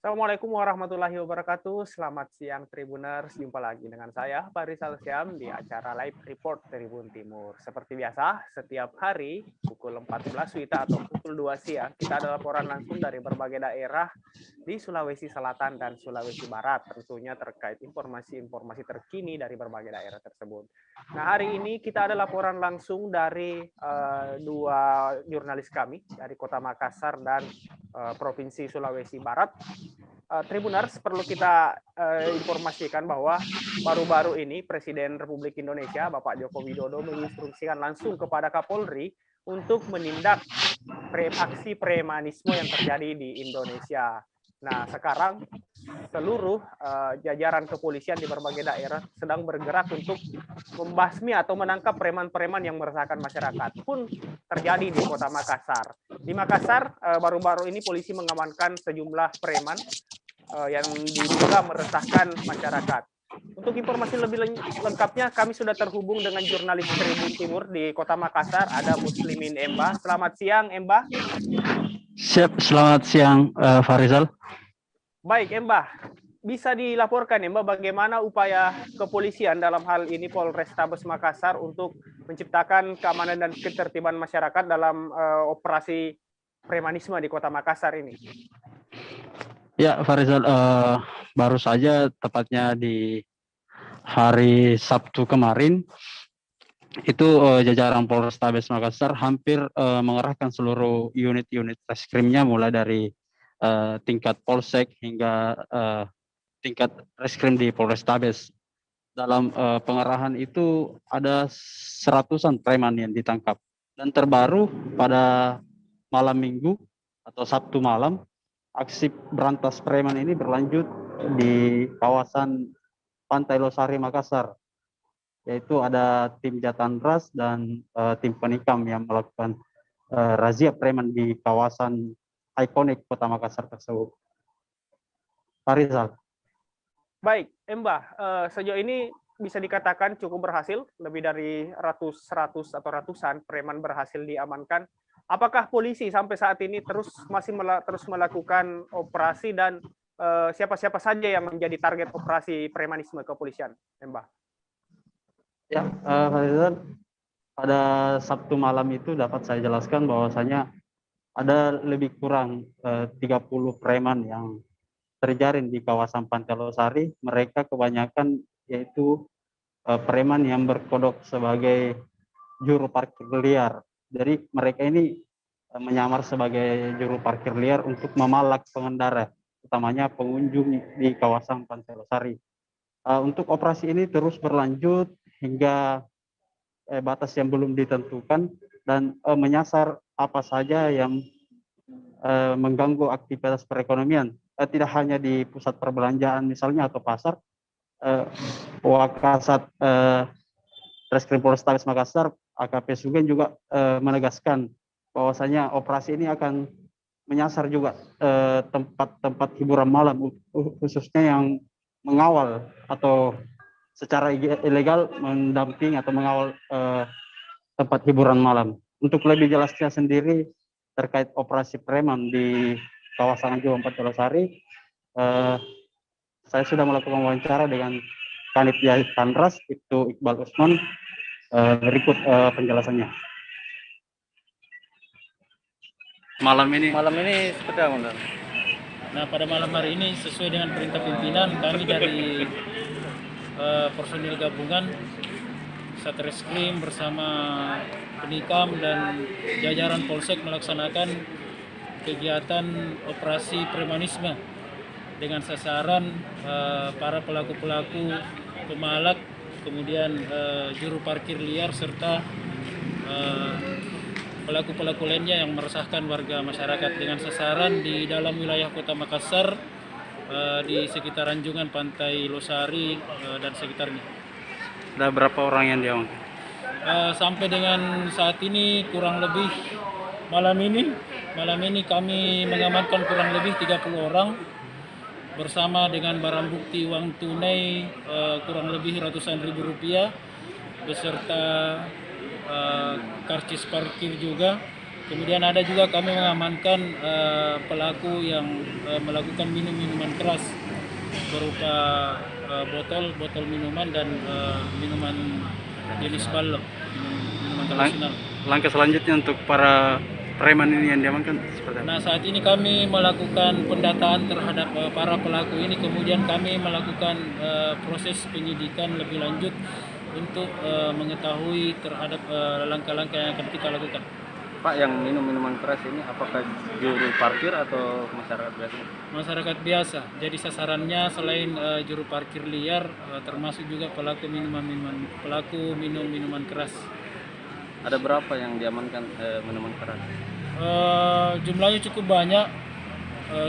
Assalamualaikum warahmatullahi wabarakatuh. Selamat siang Tribuners. Jumpa lagi dengan saya, Farisal Syam, di acara Live Report Tribun Timur. Seperti biasa, setiap hari pukul 14 WITA atau pukul 2 siang, kita ada laporan langsung dari berbagai daerah di Sulawesi Selatan dan Sulawesi Barat, tentunya terkait informasi-informasi terkini dari berbagai daerah tersebut. Nah, hari ini kita ada laporan langsung dari dua jurnalis kami dari Kota Makassar dan Provinsi Sulawesi Barat. Tribuners, perlu kita informasikan bahwa baru-baru ini Presiden Republik Indonesia Bapak Joko Widodo menginstruksikan langsung kepada Kapolri untuk menindak aksi premanisme yang terjadi di Indonesia. Nah, sekarang seluruh jajaran kepolisian di berbagai daerah sedang bergerak untuk membasmi atau menangkap preman-preman yang meresahkan masyarakat. Pun terjadi di Kota Makassar. Di Makassar, baru-baru ini polisi mengamankan sejumlah preman yang diduga meresahkan masyarakat. Untuk informasi lebih lengkapnya, kami sudah terhubung dengan jurnalis Tribun Timur di Kota Makassar, ada Muslimin Emba. Selamat siang, Emba. Siap, selamat siang, Farizal. Baik, Emba. Bisa dilaporkan, Emba, bagaimana upaya kepolisian dalam hal ini Polrestabes Makassar untuk menciptakan keamanan dan ketertiban masyarakat dalam operasi premanisme di Kota Makassar ini? Ya, Farizal, baru saja tepatnya di hari Sabtu kemarin, itu jajaran Polrestabes Makassar hampir mengerahkan seluruh unit-unit reskrimnya, mulai dari tingkat polsek hingga tingkat reskrim di Polrestabes. Dalam pengerahan itu ada seratusan preman yang ditangkap. Dan terbaru pada malam Minggu atau Sabtu malam, aksi berantas preman ini berlanjut di kawasan Pantai Losari Makassar, yaitu ada tim Jatandras dan tim Penikam yang melakukan razia preman di kawasan ikonik Kota Makassar tersebut. Farizal. Baik, Emba, sejauh ini bisa dikatakan cukup berhasil, lebih dari ratusan preman berhasil diamankan. Apakah polisi sampai saat ini masih melakukan operasi dan siapa-siapa saja yang menjadi target operasi premanisme kepolisian, Emba? Ya, Farizal, pada Sabtu malam itu dapat saya jelaskan bahwasanya ada lebih kurang 30 preman yang terjaring di kawasan Pantai Losari. Mereka kebanyakan yaitu preman yang berkodok sebagai juru parkir liar. Jadi mereka ini menyamar sebagai juru parkir liar untuk memalak pengendara, utamanya pengunjung di kawasan Pantai Losari. Untuk operasi ini terus berlanjut hingga batas yang belum ditentukan dan menyasar apa saja yang mengganggu aktivitas perekonomian. Tidak hanya di pusat perbelanjaan misalnya atau pasar. Wakasat Reskrim Polrestabes Makassar AKP Sugen juga menegaskan bahwasanya operasi ini akan menyasar juga tempat-tempat hiburan malam, khususnya yang mengawal atau secara ilegal mendamping atau mengawal tempat hiburan malam. Untuk lebih jelasnya sendiri terkait operasi preman di kawasan Anjuran Pantai Losari, saya sudah melakukan wawancara dengan Kanit Jatandras, itu Iqbal Usman. Berikut penjelasannya. Malam ini seperti apa? Nah, pada malam hari ini sesuai dengan perintah pimpinan, kami dari personil gabungan Satreskrim bersama Penikam dan jajaran Polsek melaksanakan kegiatan operasi premanisme dengan sasaran para pelaku-pelaku pemalak, kemudian juru parkir liar serta pelaku-pelaku lainnya yang meresahkan warga masyarakat, dengan sasaran di dalam wilayah Kota Makassar, di sekitar Anjungan, Pantai Losari dan sekitarnya. Ada berapa orang yang diamankan? Sampai dengan saat ini kurang lebih malam ini kami mengamankan kurang lebih 30 orang bersama dengan barang bukti uang tunai kurang lebih ratusan ribu rupiah beserta karcis parkir juga Kemudian ada juga kami mengamankan pelaku yang melakukan minuman keras berupa botol minuman dan minuman jenis balok, minuman tradisional. Langkah selanjutnya untuk para preman ini yang diamankan seperti apa? Nah, saat ini kami melakukan pendataan terhadap para pelaku ini, kemudian kami melakukan proses penyidikan lebih lanjut untuk mengetahui terhadap langkah-langkah yang akan kita lakukan. Pak, yang minum minuman keras ini apakah juru parkir atau masyarakat biasa? Masyarakat biasa. Jadi sasarannya selain juru parkir liar, termasuk juga pelaku minum minuman keras. Ada berapa yang diamankan minuman keras? Jumlahnya cukup banyak,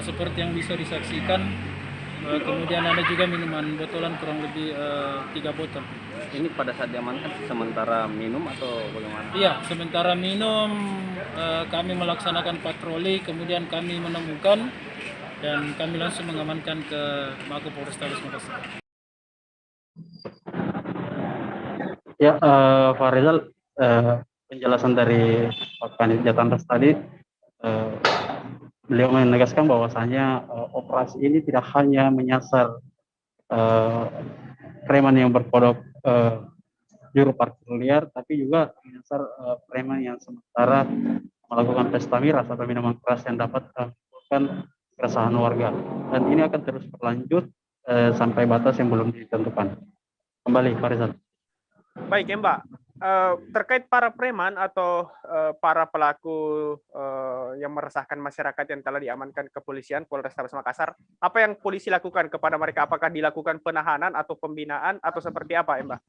seperti yang bisa disaksikan. Kemudian ada juga minuman botolan kurang lebih 3 botol. Ini pada saat diamankan sementara minum atau bagaimana? Iya, sementara minum kami melaksanakan patroli, kemudian kami menemukan dan kami langsung mengamankan ke Mako Polrestabes Makassar. Ya, Pak Rizal, penjelasan dari Pak Kanit Jatanras tadi, beliau menegaskan bahwasanya operasi ini tidak hanya menyasar preman yang berkodok juru parkir liar, tapi juga menyasar preman yang sementara melakukan pesta miras atau minuman keras yang dapat menimbulkan keresahan warga. Dan ini akan terus berlanjut sampai batas yang belum ditentukan. Kembali, Pak Rizal. Baik ya Mbak, terkait para preman atau para pelaku yang meresahkan masyarakat yang telah diamankan kepolisian Polrestabes Makassar, apa yang polisi lakukan kepada mereka? Apakah dilakukan penahanan atau pembinaan atau seperti apa ya Mbak?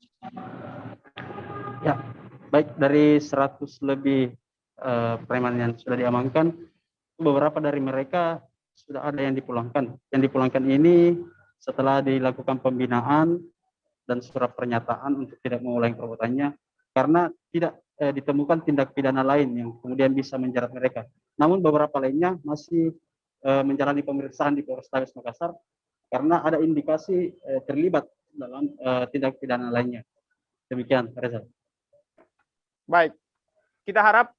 Ya, baik, dari 100 lebih preman yang sudah diamankan, beberapa dari mereka sudah ada yang dipulangkan. Yang dipulangkan ini setelah dilakukan pembinaan dan surat pernyataan untuk tidak mengulangi perbuatannya, karena tidak ditemukan tindak pidana lain yang kemudian bisa menjerat mereka. Namun beberapa lainnya masih menjalani pemeriksaan di Polrestabes Makassar karena ada indikasi terlibat dalam tindak pidana lainnya. Demikian, Reza. Baik, kita harap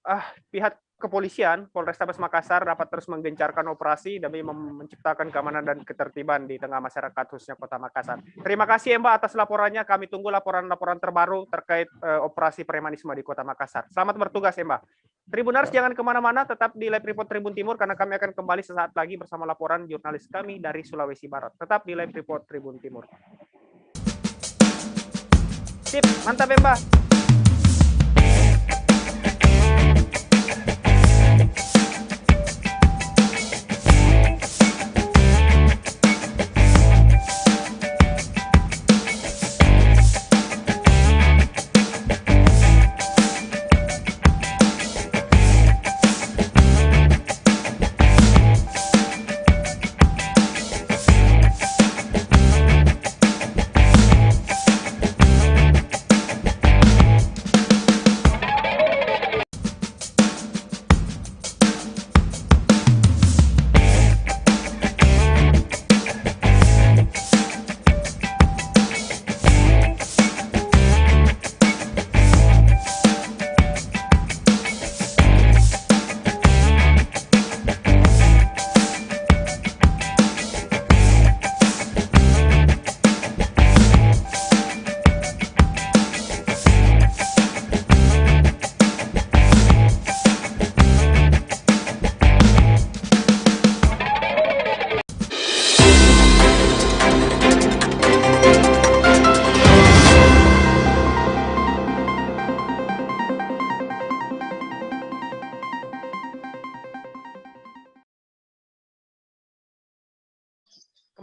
pihak kepolisian Polrestabes Makassar dapat terus menggencarkan operasi demi menciptakan keamanan dan ketertiban di tengah masyarakat khususnya Kota Makassar. Terima kasih ya Mbak atas laporannya. Kami tunggu laporan-laporan terbaru terkait operasi premanisme di Kota Makassar. Selamat bertugas ya Mbak. Tribuners jangan kemana-mana, tetap di Live Report Tribun Timur karena kami akan kembali sesaat lagi bersama laporan jurnalis kami dari Sulawesi Barat. Tetap di Live Report Tribun Timur. Sip, mantap ya Mbak.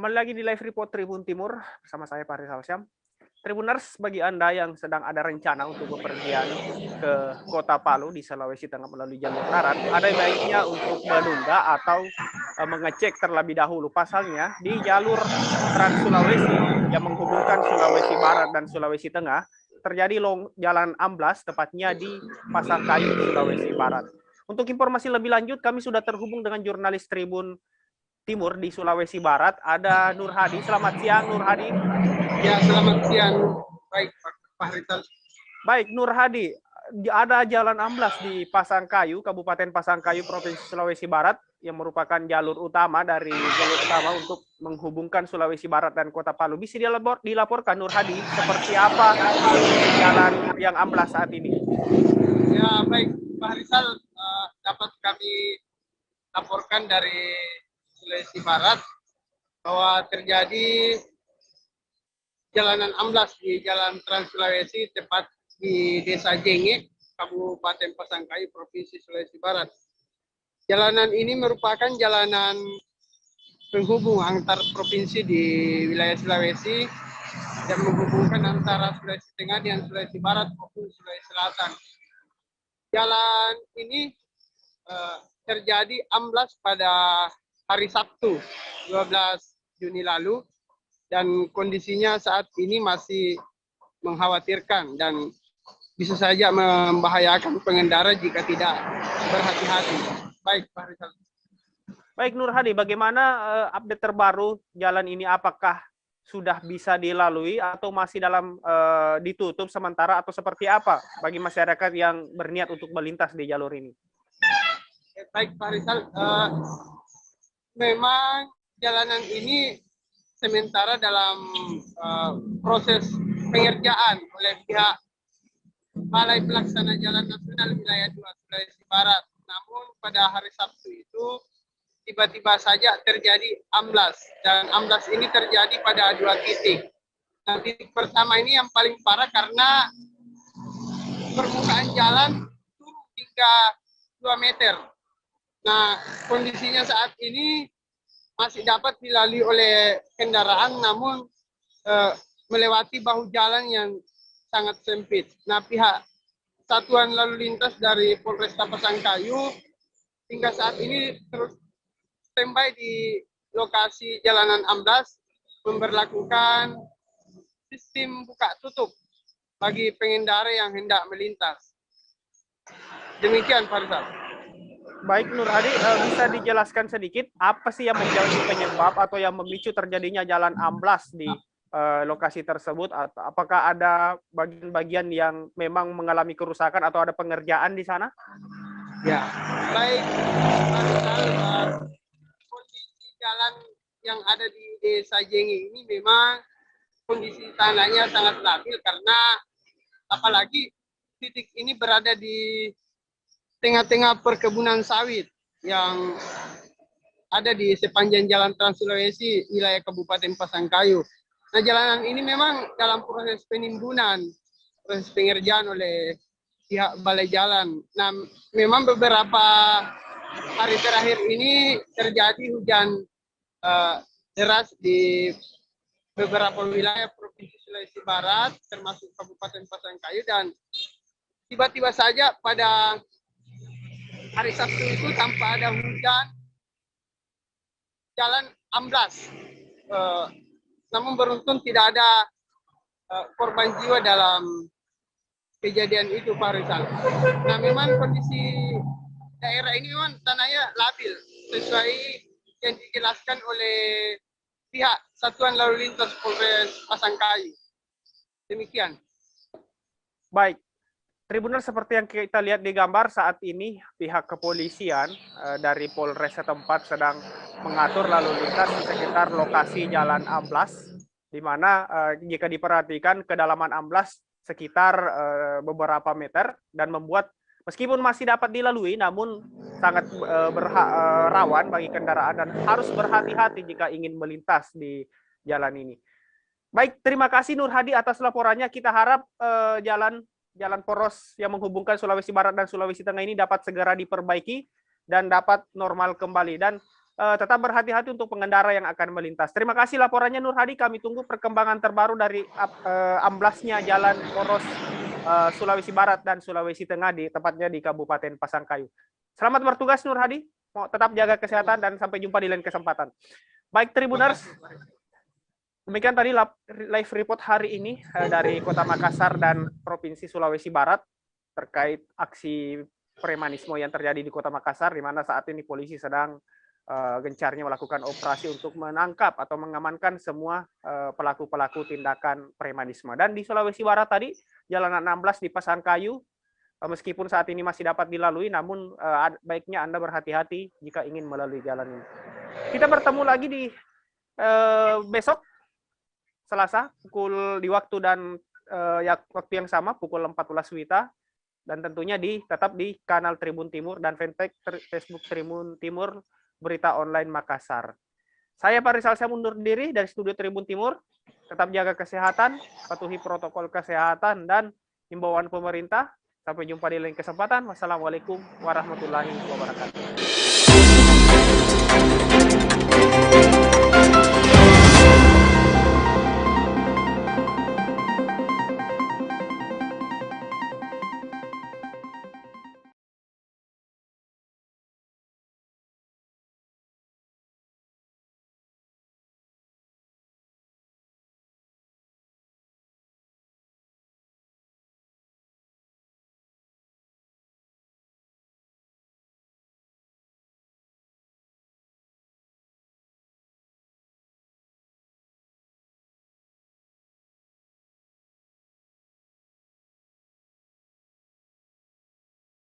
Kembali lagi di Live Report Tribun Timur bersama saya Pak Rizal Syam. Tribuners, bagi Anda yang sedang ada rencana untuk bepergian ke Kota Palu di Sulawesi Tengah melalui jalur darat, ada baiknya untuk menunda atau mengecek terlebih dahulu. Pasalnya di jalur Trans Sulawesi yang menghubungkan Sulawesi Barat dan Sulawesi Tengah terjadi jalan amblas tepatnya di Pasangkayu, Sulawesi Barat. Untuk informasi lebih lanjut, kami sudah terhubung dengan jurnalis Tribun Timur di Sulawesi Barat, ada Nur Hadi. Selamat siang, Nur Hadi. Ya, selamat siang. Baik, Pak Rizal. Baik, Nur Hadi. ada jalan amblas di Pasangkayu, Kabupaten Pasangkayu, Provinsi Sulawesi Barat, yang merupakan jalur utama untuk menghubungkan Sulawesi Barat dan Kota Palu. Bisa dilaporkan Nur Hadi seperti apa jalan yang amblas saat ini? Ya, baik Pak Rizal, dapat kami laporkan dari Sulawesi Barat bahwa terjadi jalanan amblas di Jalan Trans Sulawesi, tepat di Desa Jenge, Kabupaten Pasangkayu, Provinsi Sulawesi Barat. Jalanan ini merupakan jalanan penghubung antar provinsi di wilayah Sulawesi dan menghubungkan antara Sulawesi Tengah dan Sulawesi Barat maupun Sulawesi Selatan. Jalan ini terjadi amblas pada hari Sabtu 12 Juni lalu dan kondisinya saat ini masih mengkhawatirkan dan bisa saja membahayakan pengendara jika tidak berhati-hati. Baik, Pak Rizal. Baik, Nur Hadi, bagaimana update terbaru jalan ini? Apakah sudah bisa dilalui atau masih dalam ditutup sementara atau seperti apa bagi masyarakat yang berniat untuk melintas di jalur ini? Baik, Pak Rizal. Memang jalanan ini sementara dalam proses pengerjaan oleh pihak Balai Pelaksana Jalan Nasional Wilayah 2 Sulawesi Barat. Namun pada hari Sabtu itu tiba-tiba saja terjadi amblas, dan amblas ini terjadi pada 2 titik. Nah, titik pertama ini yang paling parah karena permukaan jalan turun hingga 2 meter. Nah, kondisinya saat ini masih dapat dilalui oleh kendaraan, namun melewati bahu jalan yang sangat sempit. Nah, pihak Satuan Lalu Lintas dari Polresta Pasangkayu hingga saat ini terus standby di lokasi jalanan amblas, memberlakukan sistem buka tutup bagi pengendara yang hendak melintas. Demikian, Pak Rizal. Baik, Nur Hadi, bisa dijelaskan sedikit apa sih yang menjadi penyebab atau yang memicu terjadinya jalan amblas di lokasi tersebut? Apakah ada bagian-bagian yang memang mengalami kerusakan atau ada pengerjaan di sana? Ya, baik. Kondisi jalan yang ada di Desa Jenge ini memang kondisi tanahnya sangat labil karena apalagi titik ini berada di tengah-tengah perkebunan sawit yang ada di sepanjang Jalan Trans Sulawesi wilayah Kabupaten Pasangkayu. Nah, jalanan ini memang dalam proses penimbunan, proses pengerjaan oleh pihak balai jalan. Nah, memang beberapa hari terakhir ini terjadi hujan deras di beberapa wilayah Provinsi Sulawesi Barat, termasuk Kabupaten Pasangkayu, dan tiba-tiba saja pada hari Sabtu itu tanpa ada hujan, jalan amblas. Namun beruntung tidak ada korban jiwa dalam kejadian itu, Pak Rizal. Nah, memang kondisi daerah ini memang tanahnya labil, sesuai yang dijelaskan oleh pihak Satuan Lalu Lintas Polres Pasangkayu. Demikian. Baik. Tribuners, seperti yang kita lihat di gambar saat ini, pihak kepolisian dari Polres setempat sedang mengatur lalu lintas di sekitar lokasi jalan amblas, di mana jika diperhatikan kedalaman amblas sekitar beberapa meter dan membuat meskipun masih dapat dilalui, namun sangat rawan bagi kendaraan dan harus berhati-hati jika ingin melintas di jalan ini. Baik, terima kasih Nur Hadi atas laporannya. Kita harap jalan poros yang menghubungkan Sulawesi Barat dan Sulawesi Tengah ini dapat segera diperbaiki dan dapat normal kembali. Dan tetap berhati-hati untuk pengendara yang akan melintas. Terima kasih laporannya Nur Hadi. Kami tunggu perkembangan terbaru dari amblasnya jalan poros Sulawesi Barat dan Sulawesi Tengah, tepatnya di Kabupaten Pasangkayu. Selamat bertugas Nur Hadi. Tetap jaga kesehatan dan sampai jumpa di lain kesempatan. Baik, Tribuners. Demikian tadi live report hari ini dari Kota Makassar dan Provinsi Sulawesi Barat terkait aksi premanisme yang terjadi di Kota Makassar, di mana saat ini polisi sedang gencarnya melakukan operasi untuk menangkap atau mengamankan semua pelaku-pelaku tindakan premanisme. Dan di Sulawesi Barat tadi, jalanan 16 di Pasangkayu Meskipun saat ini masih dapat dilalui, namun baiknya Anda berhati-hati jika ingin melalui jalan ini. Kita bertemu lagi di besok Selasa di waktu dan waktu yang sama pukul 14 WITA, dan tentunya tetap di kanal Tribun Timur dan fanpage Facebook Tribun Timur Berita Online Makassar. Saya Farisal Syam undur diri dari studio Tribun Timur. Tetap jaga kesehatan, patuhi protokol kesehatan dan himbauan pemerintah. Sampai jumpa di lain kesempatan. Wassalamualaikum warahmatullahi wabarakatuh.